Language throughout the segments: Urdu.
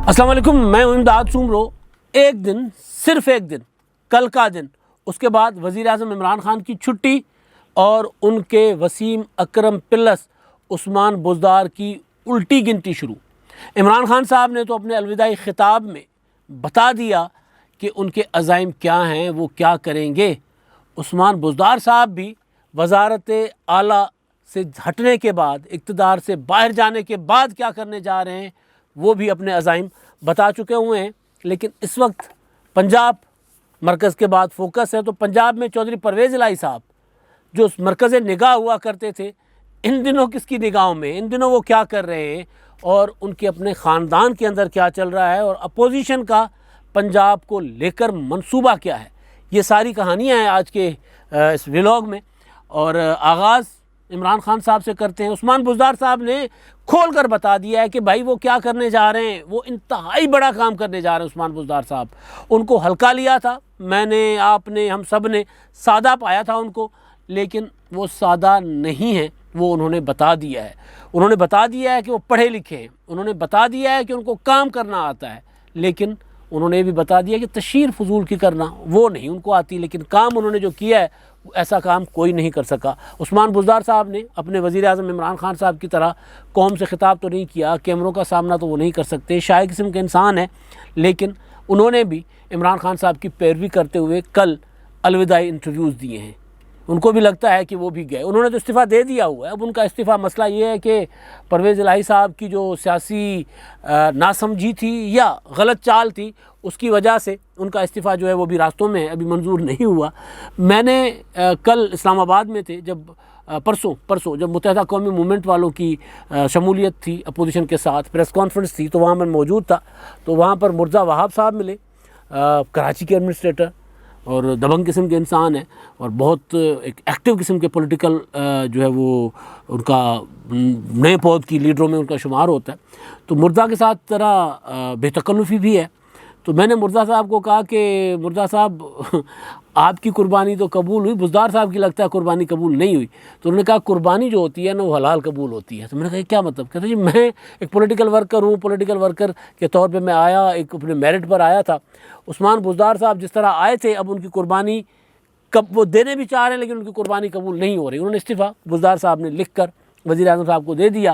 السلام علیکم، میں ہوں امداد سومرو۔ ایک دن، صرف ایک دن، کل کا دن، اس کے بعد وزیر اعظم عمران خان کی چھٹی اور ان کے وسیم اکرم پلس عثمان بزدار کی الٹی گنتی شروع۔ عمران خان صاحب نے تو اپنے الوداعی خطاب میں بتا دیا کہ ان کے عزائم کیا ہیں، وہ کیا کریں گے۔ عثمان بزدار صاحب بھی وزارت اعلیٰ سے ہٹنے کے بعد، اقتدار سے باہر جانے کے بعد کیا کرنے جا رہے ہیں وہ بھی اپنے عزائم بتا چکے ہوئے ہیں۔ لیکن اس وقت پنجاب مرکز کے بعد فوکس ہے، تو پنجاب میں چودھری پرویز الہی صاحب جو مرکز نگاہ ہوا کرتے تھے، ان دنوں کس کی نگاہوں میں، ان دنوں وہ کیا کر رہے ہیں اور ان کے اپنے خاندان کے اندر کیا چل رہا ہے، اور اپوزیشن کا پنجاب کو لے کر منصوبہ کیا ہے، یہ ساری کہانیاں ہیں آج کے اس ولاگ میں۔ اور آغاز عمران خان صاحب سے کرتے ہیں۔ عثمان بزدار صاحب نے کھول کر بتا دیا ہے کہ بھائی وہ کیا کرنے جا رہے ہیں، وہ انتہائی بڑا کام کرنے جا رہے ہیں۔ عثمان بزدار صاحب، ان کو ہلکا لیا تھا، میں نے، آپ نے، ہم سب نے سادہ پایا تھا ان کو، لیکن وہ سادہ نہیں ہیں، وہ انہوں نے بتا دیا ہے۔ انہوں نے بتا دیا ہے کہ وہ پڑھے لکھے ہیں، انہوں نے بتا دیا ہے کہ ان کو کام کرنا آتا ہے، لیکن انہوں نے بھی بتا دیا کہ تشہیر فضول کی کرنا وہ نہیں ان کو آتی، لیکن کام انہوں نے جو کیا ہے ایسا کام کوئی نہیں کر سکا۔ عثمان بزدار صاحب نے اپنے وزیر اعظم عمران خان صاحب کی طرح قوم سے خطاب تو نہیں کیا، کیمروں کا سامنا تو وہ نہیں کر سکتے، شائع قسم کے انسان ہیں، لیکن انہوں نے بھی عمران خان صاحب کی پیروی کرتے ہوئے کل الوداعی انٹرویوز دیے ہیں۔ ان کو بھی لگتا ہے کہ وہ بھی گئے، انہوں نے تو استعفیٰ دے دیا ہوا ہے۔ اب ان کا استعفیٰ مسئلہ یہ ہے کہ پرویز الہی صاحب کی جو سیاسی ناسمجھی تھی یا غلط چال تھی، اس کی وجہ سے ان کا استعفیٰ جو ہے وہ بھی راستوں میں ہے، ابھی منظور نہیں ہوا۔ میں نے کل اسلام آباد میں تھے جب پرسوں جب متحدہ قومی موومنٹ والوں کی شمولیت تھی اپوزیشن کے ساتھ، پریس کانفرنس تھی، تو وہاں میں موجود تھا، تو وہاں پر مرزا وہاب صاحب ملے، کراچی کے ایڈمنسٹریٹر اور دبنگ قسم کے انسان ہیں، اور بہت ایک ایکٹیو قسم کے پولیٹیکل جو ہے وہ ان کا نئے پود کی لیڈروں میں ان کا شمار ہوتا ہے۔ تو مرزا کے ساتھ ذرا بے تکلفی بھی ہے، تو میں نے مرزا صاحب کو کہا کہ مرزا صاحب آپ کی قربانی تو قبول ہوئی، بزدار صاحب کی لگتا ہے قربانی قبول نہیں ہوئی۔ تو انہوں نے کہا قربانی جو ہوتی ہے نا وہ حلال قبول ہوتی ہے۔ تو میں نے کہا کیا مطلب؟ کہتے جی میں ایک پولیٹیکل ورکر ہوں، پولیٹیکل ورکر کے طور پہ میں آیا، ایک اپنے میرٹ پر آیا تھا۔ عثمان بزدار صاحب جس طرح آئے تھے، اب ان کی قربانی وہ دینے بھی چاہ رہے ہیں لیکن ان کی قربانی قبول نہیں ہو رہی۔ انہوں نے استعفیٰ بزدار صاحب نے لکھ کر وزیر اعظم صاحب کو دے دیا۔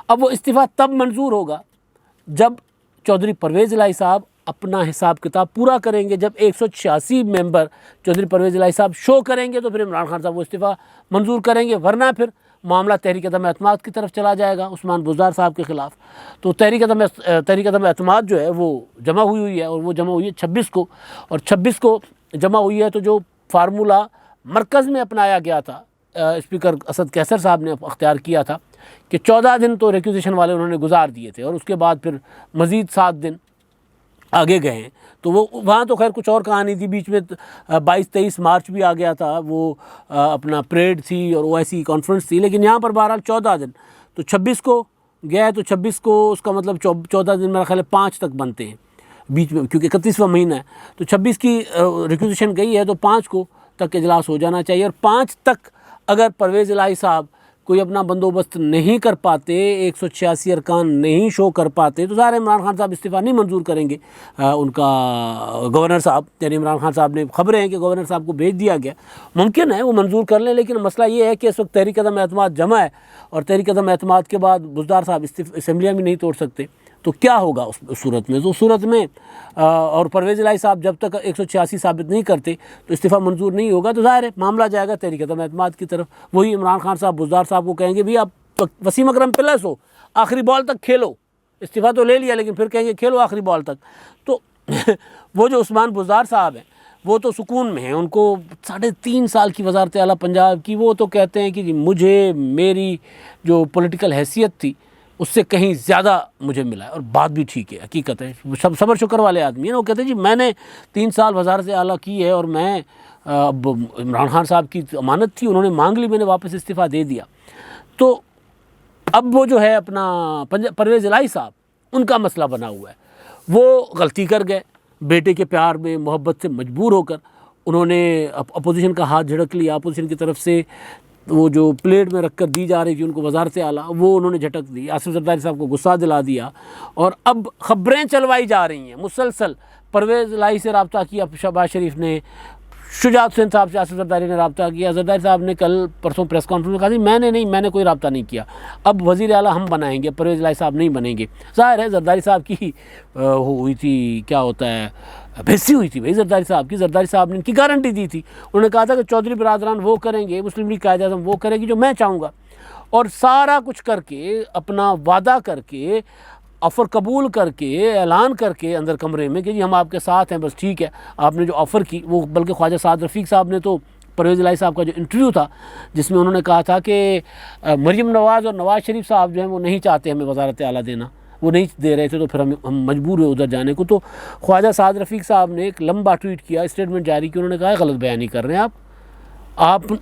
اب وہ استعفیٰ تب منظور ہوگا جب چودھری پرویز الہی صاحب اپنا حساب کتاب پورا کریں گے، جب 186 ممبر چودھری پرویز الہی صاحب شو کریں گے تو پھر عمران خان صاحب وہ استعفیٰ منظور کریں گے، ورنہ پھر معاملہ تحریک عدم اعتماد کی طرف چلا جائے گا عثمان بزدار صاحب کے خلاف۔ تو تحریک عدم اعتماد جو ہے وہ جمع ہوئی ہے، اور وہ جمع ہوئی ہے 26 کو، اور 26 کو جمع ہوئی ہے تو جو فارمولہ مرکز میں اپنایا گیا تھا، اسپیکر اسد کیسر صاحب نے اختیار کیا تھا کہ 14 دن تو ریکوزیشن والے انہوں نے گزار دیے تھے، اور اس کے بعد پھر مزید 7 دن آگے گئے ہیں۔ تو وہ وہاں تو خیر کچھ اور کہانی تھی، بیچ میں 22-23 مارچ بھی آ گیا تھا، وہ اپنا پریڈ تھی اور OIC کانفرنس تھی، لیکن یہاں پر بہرحال 14 دن، تو 26 کو گئے، تو 26 کو اس کا مطلب 14 دن میرا خیال ہے 5 تک بنتے ہیں بیچ میں، کیونکہ 31واں مہینہ ہے، تو 26 کی ریکوزیشن گئی ہے تو 5 کو تک اجلاس ہو جانا چاہیے، اور 5 تک اگر پرویز الہی صاحب کوئی اپنا بندوبست نہیں کر پاتے، 186 ارکان نہیں شو کر پاتے، تو ظاہر عمران خان صاحب استعفیٰ نہیں منظور کریں گے۔ ان کا گورنر صاحب یعنی عمران خان صاحب نے، خبریں ہیں کہ گورنر صاحب کو بھیج دیا گیا، ممکن ہے وہ منظور کر لیں، لیکن مسئلہ یہ ہے کہ اس وقت تحریک عدم اعتماد جمع ہے، اور تحریک عدم اعتماد کے بعد بزدار صاحب اسمبلیاں بھی نہیں توڑ سکتے، تو کیا ہوگا اس صورت میں؟ تو اس صورت میں اور پرویز الہی صاحب جب تک 186 ثابت نہیں کرتے تو استعفیٰ منظور نہیں ہوگا، تو ظاہر ہے معاملہ جائے گا تحریک عدم اعتماد کی طرف۔ وہی عمران خان صاحب بزدار صاحب کو کہیں گے بھی آپ وسیم اکرم پلس ہو، آخری بال تک کھیلو، استعفیٰ تو لے لیا لیکن پھر کہیں گے کھیلو آخری بال تک۔ تو وہ جو عثمان بزدار صاحب ہیں وہ تو سکون میں ہیں، ان کو 3.5 سال کی وزارت اعلیٰ پنجاب کی، وہ تو کہتے ہیں کہ مجھے میری جو پولیٹیکل حیثیت تھی اس سے کہیں زیادہ مجھے ملا ہے، اور بات بھی ٹھیک ہے، حقیقت ہے، سب صبر شکر والے آدمی ہیں۔ وہ کہتے ہیں جی میں نے 3 سال وزارت اعلیٰ کی ہے، اور میں اب عمران خان صاحب کی امانت تھی، انہوں نے مانگ لی، میں نے واپس استعفیٰ دے دیا۔ تو اب وہ جو ہے اپنا پرویز الہی صاحب، ان کا مسئلہ بنا ہوا ہے، وہ غلطی کر گئے، بیٹے کے پیار میں محبت سے مجبور ہو کر انہوں نے اپوزیشن کا ہاتھ جھڑک لیا، اپوزیشن کی طرف سے وہ جو پلیٹ میں رکھ کر دی جا رہی تھی ان کو وزارت اعلیٰ، وہ انہوں نے جھٹک دی، آصف زرداری صاحب کو غصہ دلا دیا، اور اب خبریں چلوائی جا رہی ہیں مسلسل۔ پرویز الہی سے رابطہ کیا شہباز شریف نے، شجاعت حسین صاحب سے آصف زرداری نے رابطہ کیا۔ زرداری صاحب نے کل پرسوں پریس کانفرنس میں کہا تھی میں نے کوئی رابطہ نہیں کیا، اب وزیر اعلیٰ ہم بنائیں گے، پرویز الہی صاحب نہیں بنیں گے۔ ظاہر ہے زرداری صاحب کی ہوئی تھی، کیا ہوتا ہے، بھیسی ہوئی تھی بھائی زرداری صاحب کی۔ زرداری صاحب نے ان کی گارنٹی دی تھی، انہوں نے کہا تھا کہ چودھری برادران وہ کریں گے، مسلم لیگ قائد اعظم وہ کرے گی جو میں چاہوں گا، اور سارا کچھ کر کے، اپنا وعدہ کر کے، آفر قبول کر کے، اعلان کر کے اندر کمرے میں کہ جی ہم آپ کے ساتھ ہیں، بس ٹھیک ہے، آپ نے جو آفر کی وہ، بلکہ خواجہ سعد رفیق صاحب نے تو پرویز الہی صاحب کا جو انٹرویو تھا جس میں انہوں نے کہا تھا کہ مریم نواز اور نواز شریف صاحب جو ہیں وہ نہیں چاہتے ہمیں وزارت اعلیٰ دینا، وہ نہیں دے رہے تھے، تو پھر ہم مجبور ہوئے ادھر جانے کو۔ تو خواجہ سعد رفیق صاحب نے ایک لمبا ٹویٹ کیا، اسٹیٹمنٹ جاری کی، انہوں نے کہا غلط بیانی کر رہے ہیں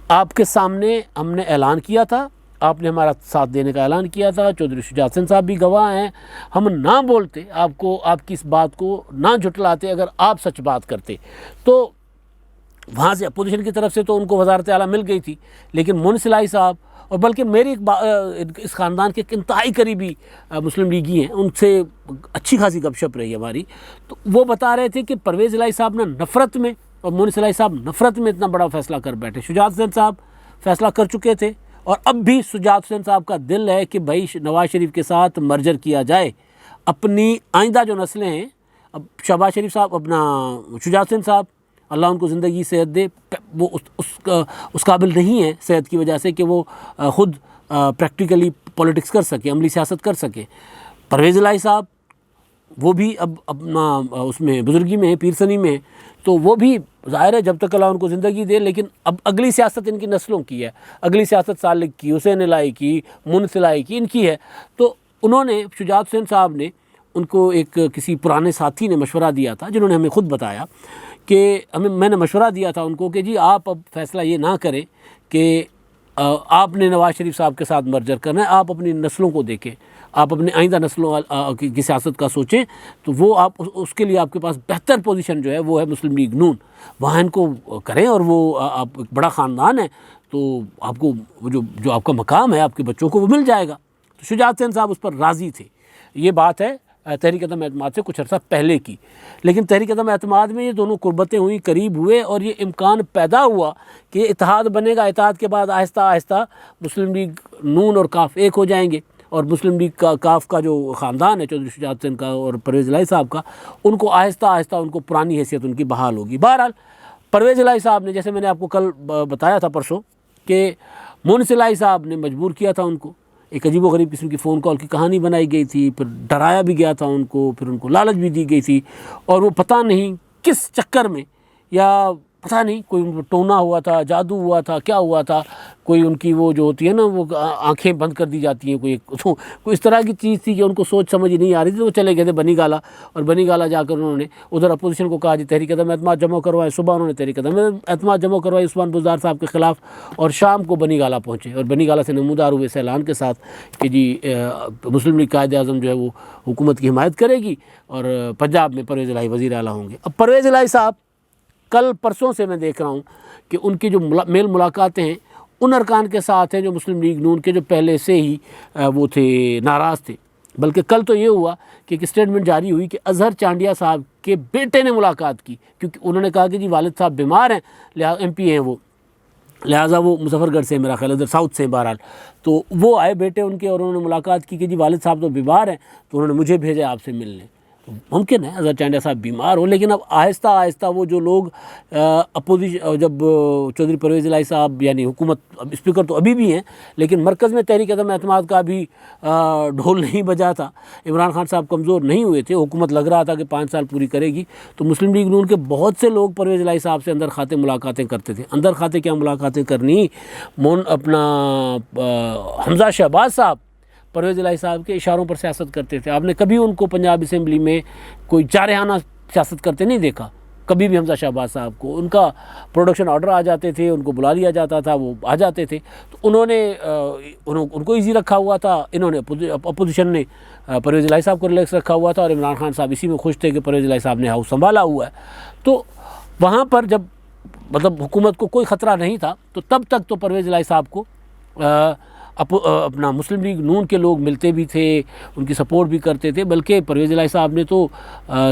آپ کے سامنے ہم نے اعلان کیا تھا، آپ نے ہمارا ساتھ دینے کا اعلان کیا تھا، چودھری شجاعت حسین صاحب بھی گواہ ہیں، ہم نہ بولتے آپ کی اس بات کو نہ جھٹلاتے اگر آپ سچ بات کرتے۔ تو وہاں سے اپوزیشن کی طرف سے تو ان کو وزارت اعلیٰ مل گئی تھی، لیکن مونس الہی صاحب، اور بلکہ میری اس خاندان کے انتہائی قریبی مسلم لیگی ہیں، ان سے اچھی خاصی گپ شپ رہی ہماری، تو وہ بتا رہے تھے کہ پرویز الہی صاحب نے نفرت میں، اور مونس الہی صاحب نفرت میں اتنا بڑا فیصلہ کر بیٹھے۔ شجاعت حسین صاحب فیصلہ کر چکے تھے، اور اب بھی شجاعت حسین صاحب کا دل ہے کہ بھائی نواز شریف کے ساتھ مرجر کیا جائے، اپنی آئندہ جو نسلیں ہیں، اب شہباز شریف صاحب، اپنا شجاعت حسین صاحب اللہ ان کو زندگی صحت دے، وہ اس قابل نہیں ہے صحت کی وجہ سے کہ وہ خود پریکٹیکلی پولیٹکس کر سکے، عملی سیاست کر سکے۔ پرویز الہی صاحب وہ بھی اب اپنا اس میں بزرگی میں ہے، پیرسنی میں ہے، تو وہ بھی ظاہر ہے جب تک اللہ ان کو زندگی دے، لیکن اب اگلی سیاست ان کی نسلوں کی ہے، اگلی سیاست سالک کی، حسین الہی کی، مونس الہی کی، ان کی ہے۔ تو انہوں نے، شجاعت حسین صاحب نے ان کو ایک کسی پرانے ساتھی نے مشورہ دیا تھا، جنہوں نے ہمیں خود بتایا کہ میں نے مشورہ دیا تھا ان کو کہ جی آپ اب فیصلہ یہ نہ کریں کہ آپ نے نواز شریف صاحب کے ساتھ مرجر کرنا ہے، آپ اپنی نسلوں کو دیکھیں، آپ اپنے آئندہ نسلوں کی سیاست کا سوچیں، تو وہ آپ اس کے لیے آپ کے پاس بہتر پوزیشن جو ہے وہ ہے مسلم لیگ نون، وہاں ان کو کریں، اور وہ آپ ایک بڑا خاندان ہے تو آپ کو جو آپ کا مقام ہے آپ کے بچوں کو وہ مل جائے گا۔ تو شجاعت حسین صاحب اس پر راضی تھے۔ یہ بات ہے تحریک عدم اعتماد سے کچھ عرصہ پہلے کی، لیکن تحریک عدم اعتماد میں یہ دونوں قربتیں ہوئیں، قریب ہوئے، اور یہ امکان پیدا ہوا کہ اتحاد بنے گا، اتحاد کے بعد آہستہ آہستہ مسلم لیگ نون اور کاف ایک ہو جائیں گے، اور مسلم لیگ کاف کا جو خاندان ہے چودھری شجاعت حسین کا اور پرویز الہی صاحب کا، ان کو آہستہ آہستہ ان کو پرانی حیثیت ان کی بحال ہوگی۔ بہرحال پرویز الہی صاحب نے، جیسے میں نے آپ کو کل بتایا تھا پرسوں، کہ مونس الہی صاحب نے مجبور کیا تھا ان کو، ایک عجیب و غریب قسم کی فون کال کی کہانی بنائی گئی تھی، پھر ڈرایا بھی گیا تھا ان کو، پھر ان کو لالچ بھی دی گئی تھی، اور وہ پتہ نہیں کس چکر میں، یا پتہ نہیں کوئی ٹونا ہوا تھا، جادو ہوا تھا، کیا ہوا تھا، کوئی ان کی وہ جو ہوتی ہے نا وہ آنکھیں بند کر دی جاتی ہیں، کوئی اس طرح کی چیز تھی کہ ان کو سوچ سمجھ نہیں آ رہی تھی، وہ چلے گئے تھے بنی گالا، اور بنی گالا جا کر انہوں نے ادھر اپوزیشن کو کہا جی تحریک عدم اعتماد جمع کروائے، صبح انہوں نے تحریک عدم اعتماد جمع کروائی عثمان بزدار صاحب کے خلاف، اور شام کو بنی گالا پہنچے، اور بنی گالا سے نمودار ہوئے اس اعلان کے ساتھ کہ جی مسلم لیگ قائد اعظم جو ہے وہ حکومت کی حمایت کرے گی، اور پنجاب میں پرویز الہی وزیر اعلیٰ ہوں گے۔ اب پرویز الہی صاحب کل پرسوں سے میں دیکھ رہا ہوں کہ ان کی جو میل ملاقاتیں ہیں ان ارکان کے ساتھ ہیں جو مسلم لیگ نون کے جو پہلے سے ہی وہ تھے، ناراض تھے۔ بلکہ کل تو یہ ہوا کہ ایک اسٹیٹمنٹ جاری ہوئی کہ اظہر چانڈیا صاحب کے بیٹے نے ملاقات کی، کیونکہ انہوں نے کہا کہ جی والد صاحب بیمار ہیں، لہٰذا ایم پی ہیں وہ، لہٰذا وہ مظفر گڑھ سے میرا خیال ادھر ساؤتھ سے، بہرحال تو وہ آئے بیٹے ان کے، اور انہوں نے ملاقات کی کہ جی والد صاحب تو بیمار ہیں، تو انہوں نے مجھے بھیجا آپ سے ملنے۔ ممکن ہے اظہر چانڈیا صاحب بیمار ہو، لیکن اب آہستہ آہستہ وہ جو لوگ اپوزیشن، جب چودھری پرویز الہی صاحب یعنی حکومت، اسپیکر تو ابھی بھی ہیں، لیکن مرکز میں تحریک عدم اعتماد کا بھی ڈھول نہیں بجا تھا، عمران خان صاحب کمزور نہیں ہوئے تھے، حکومت لگ رہا تھا کہ 5 سال پوری کرے گی، تو مسلم لیگ نون کے بہت سے لوگ پرویز الہی صاحب سے اندر کھاتے ملاقاتیں کرتے تھے۔ اندر کھاتے کیا ملاقاتیں کرنی، اپنا حمزہ شہباز صاحب پرویز الہی صاحب کے اشاروں پر سیاست کرتے تھے۔ آپ نے کبھی ان کو پنجاب اسمبلی میں کوئی جارحانہ سیاست کرتے نہیں دیکھا، کبھی بھی حمزہ شہباز صاحب کو ان کا پروڈکشن آرڈر آ جاتے تھے، ان کو بلا لیا جاتا تھا، وہ آ جاتے تھے، تو انہوں نے ان کو ایزی رکھا ہوا تھا، انہوں نے اپوزیشن نے پرویز الہی صاحب کو ریلیکس رکھا ہوا تھا، اور عمران خان صاحب اسی میں خوش تھے کہ پرویز الہی صاحب نے ہاؤس سنبھالا ہوا ہے۔ تو وہاں پر جب مطلب حکومت کو کوئی خطرہ نہیں تھا، تو تب تک تو پرویز الہی صاحب کو اپنا مسلم لیگ نون کے لوگ ملتے بھی تھے، ان کی سپورٹ بھی کرتے تھے، بلکہ پرویز الہی صاحب نے تو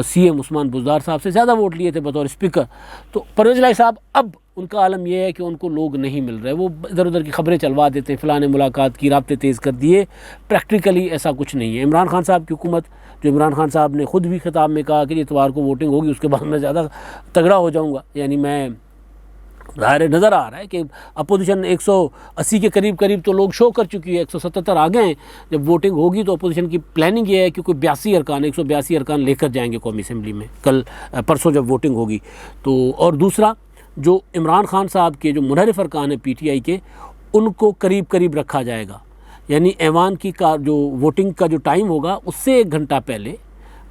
سی ایم عثمان بزدار صاحب سے زیادہ ووٹ لیے تھے بطور اسپیکر۔ تو پرویز الہی صاحب اب ان کا عالم یہ ہے کہ ان کو لوگ نہیں مل رہے، وہ ادھر ادھر کی خبریں چلوا دیتے ہیں، فلاں نے ملاقات کی، رابطے تیز کر دیے، پریکٹیکلی ایسا کچھ نہیں ہے۔ عمران خان صاحب کی حکومت، جو عمران خان صاحب نے خود بھی خطاب میں کہا کہ اتوار کو ووٹنگ ہوگی، اس کے بعد میں زیادہ تگڑا ہو جاؤں گا، یعنی میں ظاہر نظر آ رہا ہے کہ اپوزیشن 180 کے قریب تو لوگ شو کر چکی ہے، 177 آ گئے ہیں۔ جب ووٹنگ ہوگی تو اپوزیشن کی پلاننگ یہ ہے کہ کوئی 182 ارکان لے کر جائیں گے قومی اسمبلی میں پرسوں جب ووٹنگ ہوگی۔ تو اور دوسرا، جو عمران خان صاحب کے جو منحرف ارکان ہیں پی ٹی آئی کے، ان کو قریب رکھا جائے گا، یعنی ایوان کی جو ووٹنگ کا جو ٹائم ہوگا اس سے 1 گھنٹہ پہلے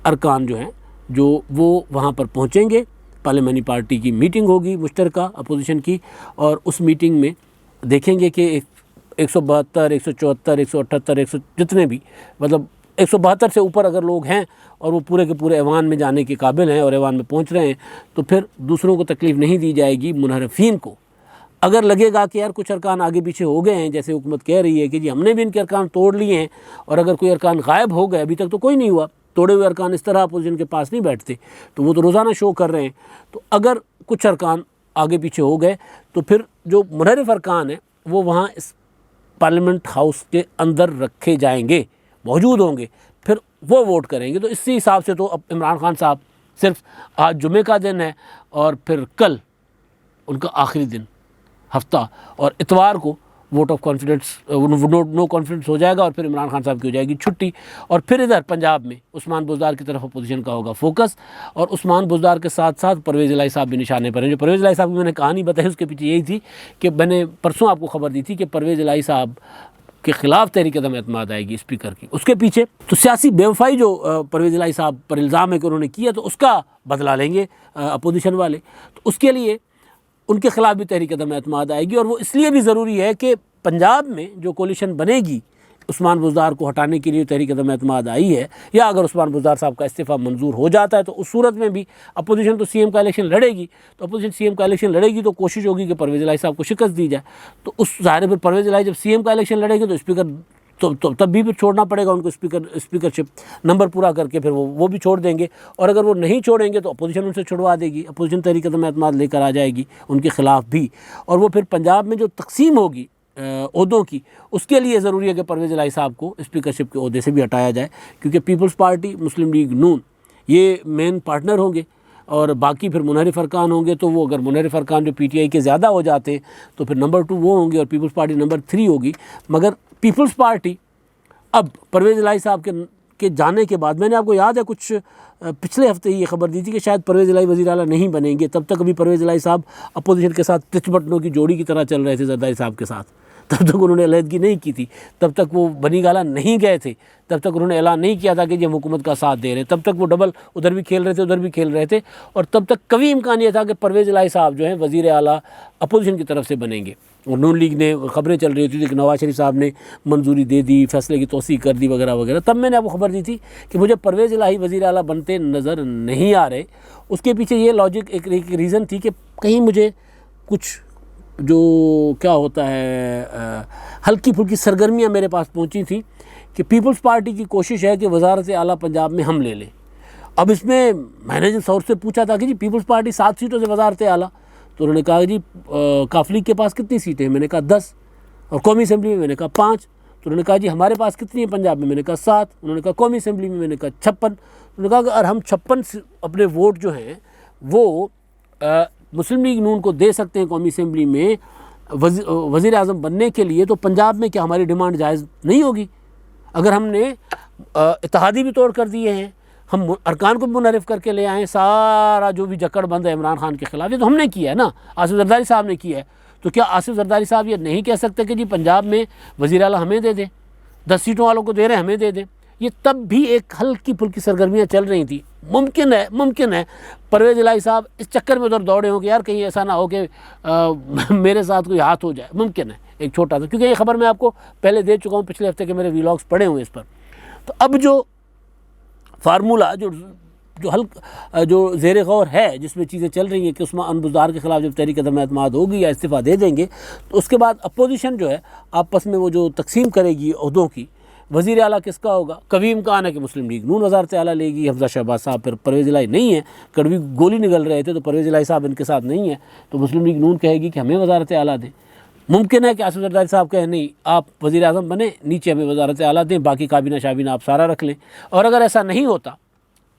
ارکان جو ہیں جو وہ وہاں پر پہنچیں گے، پارلیمانی پارٹی کی میٹنگ ہوگی مشترکہ اپوزیشن کی، اور اس میٹنگ میں دیکھیں گے کہ 172 174 178 جتنے بھی مطلب 172 سے اوپر اگر لوگ ہیں اور وہ پورے کے پورے ایوان میں جانے کے قابل ہیں اور ایوان میں پہنچ رہے ہیں، تو پھر دوسروں کو تکلیف نہیں دی جائے گی، منحرفین کو۔ اگر لگے گا کہ یار کچھ ارکان آگے پیچھے ہو گئے ہیں، جیسے حکومت کہہ رہی ہے کہ جی ہم نے بھی ان کے ارکان توڑ لیے ہیں، اور اگر کوئی ارکان غائب ہو گئے، ابھی تک تو کوئی نہیں ہوا، توڑے ہوئے ارکان اس طرح اپوزیشن کے پاس نہیں بیٹھتے، تو وہ تو روزانہ شو کر رہے ہیں، تو اگر کچھ ارکان آگے پیچھے ہو گئے تو پھر جو منحرف ارکان ہیں وہ وہاں اس پارلیمنٹ ہاؤس کے اندر رکھے جائیں گے، موجود ہوں گے، پھر وہ ووٹ کریں گے۔ تو اسی حساب سے تو اب عمران خان صاحب صرف آج جمعے کا دن ہے اور پھر کل ان کا آخری دن ہفتہ، اور اتوار کو vote of confidence no confidence ہو جائے گا، اور پھر عمران خان صاحب کی ہو جائے گی چھٹی، اور پھر ادھر پنجاب میں عثمان بزدار کی طرف اپوزیشن کا ہوگا فوکس، اور عثمان بزدار کے ساتھ ساتھ پرویز الہی صاحب بھی نشانے پر ہیں۔ جو پرویز الہی صاحب کی میں نے کہانی بتائی اس کے پیچھے یہی تھی کہ میں نے پرسوں آپ کو خبر دی تھی کہ پرویز الہی صاحب کے خلاف تحریک عدم اعتماد آئے گی اسپیکر کی، اس کے پیچھے تو سیاسی بے وفائی جو پرویز الہی صاحب پر الزام ہے کہ انہوں نے کیا، تو اس کا بدلہ لیں گے اپوزیشن والے، تو اس کے لیے ان کے خلاف بھی تحریک عدم اعتماد آئے گی، اور وہ اس لیے بھی ضروری ہے کہ پنجاب میں جو کولیشن بنے گی عثمان بزدار کو ہٹانے کے لیے تحریک عدم اعتماد آئی ہے، یا اگر عثمان بزدار صاحب کا استعفیٰ منظور ہو جاتا ہے تو اس صورت میں بھی اپوزیشن تو سی ایم کا الیکشن لڑے گی، تو اپوزیشن سی ایم کا الیکشن لڑے گی تو کوشش ہوگی کہ پرویز الہی صاحب کو شکست دی جائے، تو اس ظاہر پھر پرویز الہی جب سی ایم کا الیکشن لڑے گی تو اسپیکر تب بھی پھر چھوڑنا پڑے گا ان کو، اسپیکرشپ نمبر پورا کر کے پھر وہ بھی چھوڑ دیں گے، اور اگر وہ نہیں چھوڑیں گے تو اپوزیشن ان سے چھڑوا دے گی، اپوزیشن تحریک عدم اعتماد لے کر آ جائے گی ان کے خلاف بھی، اور وہ پھر پنجاب میں جو تقسیم ہوگی عہدوں کی، اس کے لیے ضروری ہے کہ پرویز الہی صاحب کو اسپیکرشپ کے عہدے سے بھی ہٹایا جائے، کیونکہ پیپلز پارٹی، مسلم لیگ نون یہ مین پارٹنر ہوں گے، اور باقی پھر منحرف ارکان ہوں گے، تو وہ اگر منحرف ارکان جو پی ٹی آئی کے زیادہ ہو جاتے ہیں تو پھر نمبر 2 وہ ہوں گے اور پیپلز پارٹی نمبر 3 ہوگی۔ مگر پیپلز پارٹی اب پرویز الہی صاحب کے جانے کے بعد، میں نے آپ کو یاد ہے کچھ پچھلے ہفتے ہی یہ خبر دی تھی کہ شاید پرویز الہی وزیر اعلیٰ نہیں بنیں گے، تب تک ابھی پرویز الہی صاحب اپوزیشن کے ساتھ ٹچ بٹنوں کی جوڑی کی طرح چل رہے تھے زرداری صاحب کے ساتھ، تب تک انہوں نے علیحدگی نہیں کی تھی، تب تک وہ بنی گالہ نہیں گئے تھے، تب تک انہوں نے اعلان نہیں کیا تھا کہ ہم حکومت کا ساتھ دے رہے ہیں، تب تک وہ ڈبل ادھر بھی کھیل رہے تھے ادھر بھی کھیل رہے تھے، اور تب تک کبھی امکان یہ تھا کہ پرویز الہی صاحب جو ہیں وزیر اعلیٰ اپوزیشن کی طرف سے بنیں گے، اور نون لیگ نے خبریں چل رہی ہوتی تھی کہ نواز شریف صاحب نے منظوری دے دی، فیصلے کی توثیق کر دی وغیرہ وغیرہ، تب میں نے آپ کو خبر دی تھی کہ مجھے پرویز الہی وزیر اعلیٰ بنتے نظر نہیں آ رہے۔ اس کے پیچھے یہ لاجک ایک ریزن تھی کہ کہیں مجھے کچھ جو کیا ہوتا ہے ہلکی پھلکی سرگرمیاں میرے پاس پہنچی تھیں کہ پیپلز پارٹی کی کوشش ہے کہ وزارت اعلیٰ پنجاب میں ہم لے لیں۔ اب اس میں نے جب سورس سے پوچھا تھا کہ جی پیپلز پارٹی 7 سیٹوں سے وزارت اعلیٰ، تو انہوں نے کہا جی کاف لیگ کے پاس کتنی سیٹیں ہیں؟ میں نے کہا 10، اور قومی اسمبلی میں نے کہا 5، تو انہوں نے کہا جی ہمارے پاس کتنی ہیں پنجاب میں؟ میں نے کہا 7، انہوں نے کہا قومی اسمبلی میں؟ میں نے کہا 56، انہوں نے کہا کہ اگر ہم 56 اپنے ووٹ جو ہیں وہ مسلم لیگ نون کو دے سکتے ہیں قومی اسمبلی میں وزیر اعظم بننے کے لیے، تو پنجاب میں کیا ہماری ڈیمانڈ جائز نہیں ہوگی؟ اگر ہم نے اتحادی بھی توڑ کر دیے ہیں، ہم ارکان کو بھی منحرف کر کے لے آئے ہیں، سارا جو بھی جکڑ بند ہے عمران خان کے خلاف یہ تو ہم نے کیا ہے نا، آصف زرداری صاحب نے کیا ہے، تو کیا آصف زرداری صاحب یہ نہیں کہہ سکتے کہ جی پنجاب میں وزیر اعلیٰ ہمیں دے دیں، 10 سیٹوں والوں کو دے رہے ہیں ہمیں دے دیں؟ یہ تب بھی ایک ہلکی پھلکی سرگرمیاں چل رہی تھیں۔ ممکن ہے پرویز الہی صاحب اس چکر میں ادھر دوڑے ہوں کہ یار کہیں ایسا نہ ہو کہ میرے ساتھ کوئی ہاتھ ہو جائے، ممکن ہے ایک چھوٹا سا، کیونکہ یہ خبر میں آپ کو پہلے دے چکا ہوں، پچھلے ہفتے کے میرے ویلاگس پڑے ہوئے اس پر۔ تو اب جو فارمولہ جو جو زیر غور ہے جس میں چیزیں چل رہی ہیں کہ عثمان بزدار کے خلاف جب تحریک عدم اعتماد ہوگی یا استعفیٰ دے دیں گے تو اس کے بعد اپوزیشن جو ہے آپس میں وہ جو تقسیم کرے گی عہدوں کی، وزیر اعلیٰ کس کا ہوگا؟ کویم کا آنا کہ مسلم لیگ نون وزارت اعلیٰ لے گی، حمزہ شہباز صاحب، پھر پرویز الہی نہیں ہے، کڑوی گولی نگل رہے تھے تو پرویز الہی صاحب ان کے ساتھ نہیں ہے تو مسلم لیگ نون کہے گی کہ ہمیں وزارت اعلیٰ دیں۔ ممکن ہے کہ آصف زرداری صاحب کہیں نہیں آپ وزیر اعظم بنیں، نیچے ہمیں وزارت اعلیٰ دیں، باقی کابینہ شابینہ آپ سارا رکھ لیں۔ اور اگر ایسا نہیں ہوتا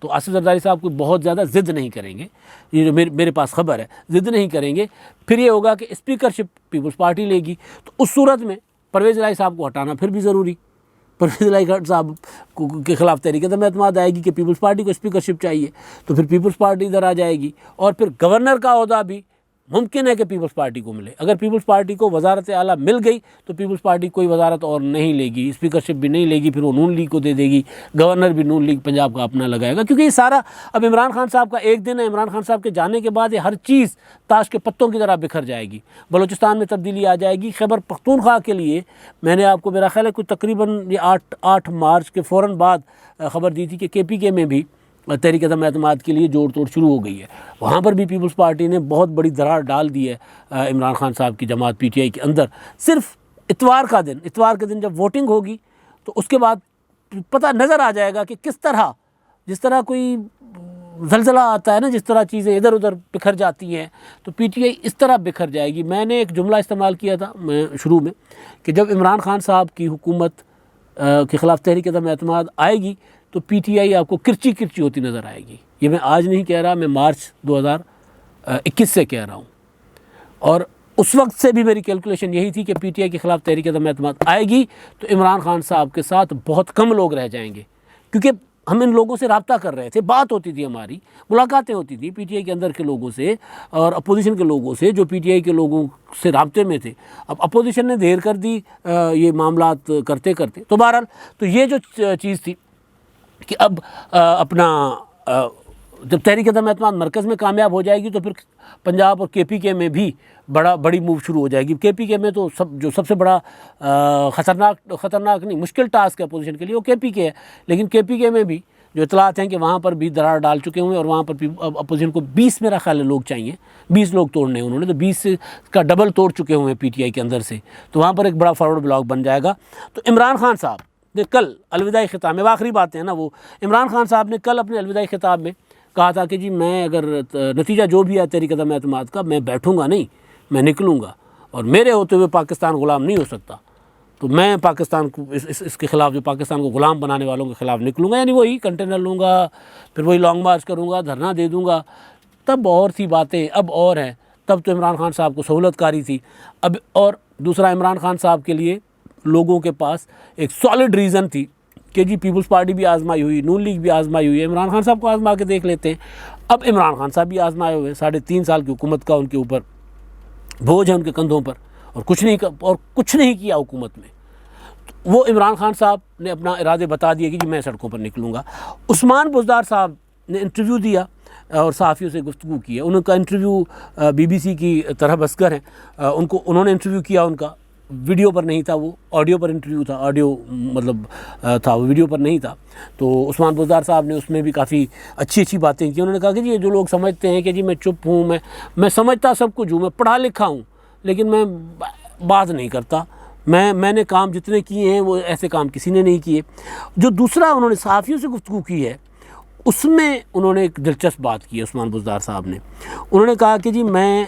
تو آصف زرداری صاحب کو بہت زیادہ ضد نہیں کریں گے، یہ جو میرے پاس خبر ہے، ضد نہیں کریں گے، پھر یہ ہوگا کہ اسپیکرشپ پیپلز پارٹی لے گی، تو اس صورت میں پرویز الہی صاحب کو ہٹانا پھر بھی ضروری۔ پرویز الہی صاحب کے خلاف تحریک عدم اعتماد آئے گی کہ پیپلز پارٹی کو اسپیکرشپ چاہیے، تو پھر پیپلز پارٹی ادھر آ جائے گی، اور پھر گورنر کا عہدہ بھی ممکن ہے کہ پیپلز پارٹی کو ملے۔ اگر پیپلز پارٹی کو وزارت اعلیٰ مل گئی تو پیپلز پارٹی کوئی وزارت اور نہیں لے گی، اسپیکرشپ بھی نہیں لے گی، پھر وہ نون لیگ کو دے دے گی، گورنر بھی نون لیگ پنجاب کا اپنا لگائے گا، کیونکہ یہ سارا اب عمران خان صاحب کا ایک دن ہے۔ عمران خان صاحب کے جانے کے بعد یہ ہر چیز تاش کے پتوں کی طرح بکھر جائے گی، بلوچستان میں تبدیلی آ جائے گی۔ خیبر پختونخوا کے لیے میں نے آپ کو میرا خیال ہے کوئی تقریباً یہ 8 مارچ کے فوراً بعد خبر دی تھی کہ کے میں بھی تحریک عدم اعتماد کے لیے جوڑ توڑ شروع ہو گئی ہے، وہاں پر بھی پیپلز پارٹی نے بہت بڑی درار ڈال دی ہے عمران خان صاحب کی جماعت پی ٹی آئی کے اندر۔ صرف اتوار کے دن جب ووٹنگ ہوگی تو اس کے بعد پتہ نظر آ جائے گا کہ کس طرح، جس طرح کوئی زلزلہ آتا ہے نا، جس طرح چیزیں ادھر ادھر بکھر جاتی ہیں تو پی ٹی آئی اس طرح بکھر جائے گی۔ میں نے ایک جملہ استعمال کیا تھا میں شروع میں کہ جب عمران خان صاحب کی حکومت کے خلاف تحریک عدم اعتماد آئے گی تو پی ٹی آئی آپ کو کرچی ہوتی نظر آئے گی۔ یہ میں آج نہیں کہہ رہا، میں مارچ 2021 سے کہہ رہا ہوں، اور اس وقت سے بھی میری کیلکولیشن یہی تھی کہ پی ٹی آئی کے خلاف تحریک عدم اعتماد آئے گی تو عمران خان صاحب کے ساتھ بہت کم لوگ رہ جائیں گے، کیونکہ ہم ان لوگوں سے رابطہ کر رہے تھے، بات ہوتی تھی، ہماری ملاقاتیں ہوتی تھیں پی ٹی آئی کے اندر کے لوگوں سے اور اپوزیشن کے لوگوں سے جو پی ٹی آئی کے لوگوں سے رابطے میں تھے۔ اب اپوزیشن نے دیر کر دی یہ معاملات کرتے تو بہرحال تو یہ جو چیز تھی کہ اب اپنا جب تحریک عدم اعتماد مرکز میں کامیاب ہو جائے گی تو پھر پنجاب اور کے پی کے میں بھی بڑی موو شروع ہو جائے گی۔ کے پی کے میں تو جو سب سے بڑا خطرناک نہیں، مشکل ٹاسک ہے اپوزیشن کے لیے وہ کے پی کے ہے، لیکن کے پی کے میں بھی جو اطلاعات ہیں کہ وہاں پر بھی درار ڈال چکے ہوئے ہیں، اور وہاں پر اپوزیشن کو 20 میرا خیال ہے لوگ چاہیے، 20 لوگ توڑنے ہیں انہوں نے، تو 20 کا ڈبل توڑ چکے ہوئے ہیں پی ٹی آئی کے اندر سے، تو وہاں پر ایک بڑا فارورڈ بلاک بن جائے گا۔ تو عمران خان صاحب نے کل الوداعی خطاب میں، آخری باتیں ہیں نا، وہ عمران خان صاحب نے کل اپنے الوداعی خطاب میں کہا تھا کہ جی میں اگر نتیجہ جو بھی ہے تحریک عدم اعتماد کا، میں بیٹھوں گا نہیں، میں نکلوں گا، اور میرے ہوتے ہوئے پاکستان غلام نہیں ہو سکتا، تو میں پاکستان کو اس کے خلاف، جو پاکستان کو غلام بنانے والوں کے خلاف نکلوں گا، یعنی وہی کنٹینر لوں گا، پھر وہی لانگ مارچ کروں گا، دھرنا دے دوں گا۔ تب اور تھی باتیں، اب اور ہیں، تب تو عمران خان صاحب کو سہولت کاری تھی، اب اور دوسرا عمران خان صاحب کے لیے لوگوں کے پاس ایک سالڈ ریزن تھی کہ جی پیپلز پارٹی بھی آزمائی ہوئی، نون لیگ بھی آزمائی ہوئی ہے، عمران خان صاحب کو آزما کے دیکھ لیتے ہیں۔ اب عمران خان صاحب بھی آزمائے ہوئے، 3.5 سال کی حکومت کا ان کے اوپر بوجھ ہے، ان کے کندھوں پر، اور کچھ نہیں کیا حکومت میں۔ وہ عمران خان صاحب نے اپنا ارادے بتا دیے کہ جی میں سڑکوں پر نکلوں گا۔ عثمان بزدار صاحب نے انٹرویو دیا اور صحافیوں سے گفتگو کی ہے، ان کا انٹرویو BBC کی طرح بسکر ہیں، انہوں نے انٹرویو کیا، ان کا ویڈیو پر نہیں تھا، وہ آڈیو پر انٹرویو تھا، آڈیو مطلب تھا، وہ ویڈیو پر نہیں تھا۔ تو عثمان بزدار صاحب نے اس میں بھی کافی اچھی باتیں کی۔ انہوں نے کہا کہ جی یہ جو لوگ سمجھتے ہیں کہ جی میں چپ ہوں، میں سمجھتا سب کچھ ہوں، میں پڑھا لکھا ہوں، لیکن میں بات نہیں کرتا، میں نے کام جتنے کیے ہیں وہ ایسے کام کسی نے نہیں کیے۔ جو دوسرا انہوں نے صحافیوں سے گفتگو کی ہے، اس میں انہوں نے ایک دلچسپ بات کی ہے عثمان بزدار صاحب نے۔ انہوں نے کہا کہ جی میں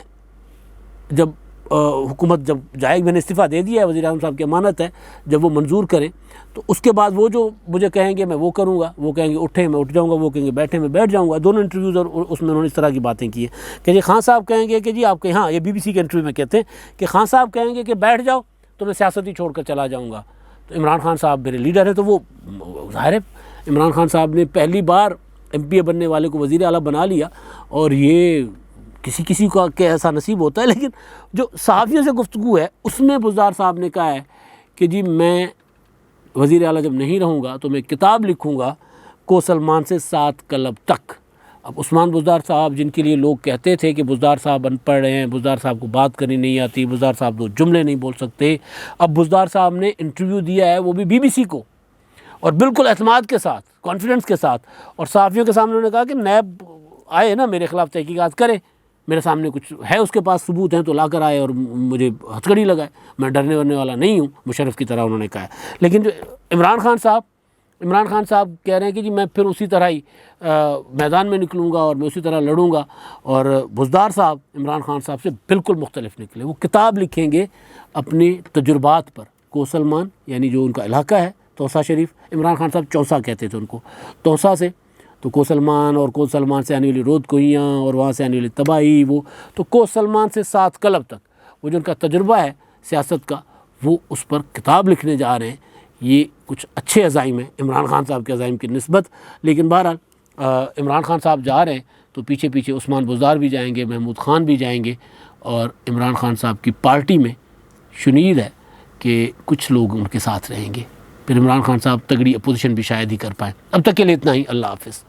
جب حکومت جب جائے گی، میں نے استعفیٰ دے دیا ہے، وزیر اعظم صاحب کی امانت ہے، جب وہ منظور کریں تو اس کے بعد وہ جو مجھے کہیں گے میں وہ کروں گا، وہ کہیں گے اٹھیں میں اٹھ جاؤں گا، وہ کہیں گے بیٹھیں میں بیٹھ جاؤں گا۔ دونوں انٹرویوز اور اس میں انہوں نے اس طرح کی باتیں کی ہیں کہ جی خان صاحب کہیں گے کہ جی آپ کے، ہاں یہ BBC کے انٹرویو میں کہتے ہیں کہ خان صاحب کہیں گے کہ بیٹھ جاؤ تو میں سیاست ہی چھوڑ کر چلا جاؤں گا۔ تو عمران خان صاحب میرے لیڈر ہیں، تو وہ ظاہر ہے عمران خان صاحب نے پہلی بار MPA بننے والے کو وزیر اعلیٰ بنا لیا، اور یہ کسی کا کہ ایسا نصیب ہوتا ہے۔ لیکن جو صحافیوں سے گفتگو ہے اس میں بزدار صاحب نے کہا ہے کہ جی میں وزیر اعلیٰ جب نہیں رہوں گا تو میں کتاب لکھوں گا کو سلمان سے 7 کلب تک۔ اب عثمان بزدار صاحب جن کے لیے لوگ کہتے تھے کہ بزدار صاحب ان پڑھ ہیں، بزدار صاحب کو بات کرنی نہیں آتی، بزدار صاحب 2 جملے نہیں بول سکتے، اب بزدار صاحب نے انٹرویو دیا ہے وہ بھی BBC کو، اور بالکل اعتماد کے ساتھ، کانفیڈنس کے ساتھ، اور صحافیوں کے سامنے انہوں نے کہا کہ نیب آئے نا میرے خلاف تحقیقات کرے، میرے سامنے کچھ ہے اس کے پاس ثبوت ہیں تو لا کر آئے اور مجھے ہتھکڑی لگائے، میں ڈرنے ورنے والا نہیں ہوں، مشرف کی طرح انہوں نے کہا ہے۔ لیکن جو عمران خان صاحب کہہ رہے ہیں کہ جی میں پھر اسی طرح ہی میدان میں نکلوں گا اور میں اسی طرح لڑوں گا، اور بزدار صاحب عمران خان صاحب سے بالکل مختلف نکلے۔ وہ کتاب لکھیں گے اپنے تجربات پر۔ کوسلمان یعنی جو ان کا علاقہ ہے توسا شریف، عمران خان صاحب چوسا کہتے تھے ان کو، توسا سے تو کوسلمان، اور کوسلمان سے آنے والی رود کوہیاں اور وہاں سے آنے والی تباہی، وہ تو کوسلمان سے 7 کلب تک وہ جو ان کا تجربہ ہے سیاست کا، وہ اس پر کتاب لکھنے جا رہے ہیں۔ یہ کچھ اچھے عزائم ہیں عمران خان صاحب کے عزائم کی نسبت، لیکن بہرحال عمران خان صاحب جا رہے ہیں تو پیچھے پیچھے عثمان بزدار بھی جائیں گے، محمود خان بھی جائیں گے، اور عمران خان صاحب کی پارٹی میں شنید ہے کہ کچھ لوگ ان کے ساتھ رہیں گے۔ پھر عمران خان صاحب تگڑی اپوزیشن بھی شاید ہی کر پائیں۔ اب تک کے لیے اتنا ہی، اللہ حافظ۔